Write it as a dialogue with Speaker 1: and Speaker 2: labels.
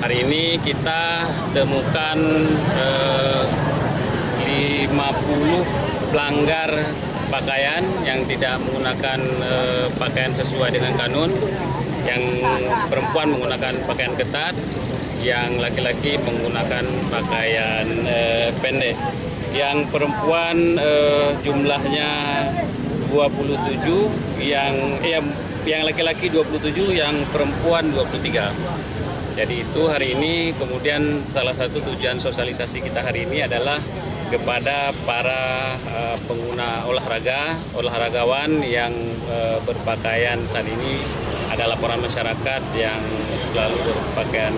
Speaker 1: Hari ini kita temukan 50 pelanggar pakaian yang tidak menggunakan pakaian sesuai dengan kanun, yang perempuan menggunakan pakaian ketat, yang laki-laki menggunakan pakaian pendek. Yang perempuan jumlahnya 27, yang laki-laki 27, yang perempuan 23. Jadi itu hari ini, kemudian salah satu tujuan sosialisasi kita hari ini adalah kepada para pengguna olahragawan yang berpakaian saat ini. Ada laporan masyarakat yang selalu berpakaian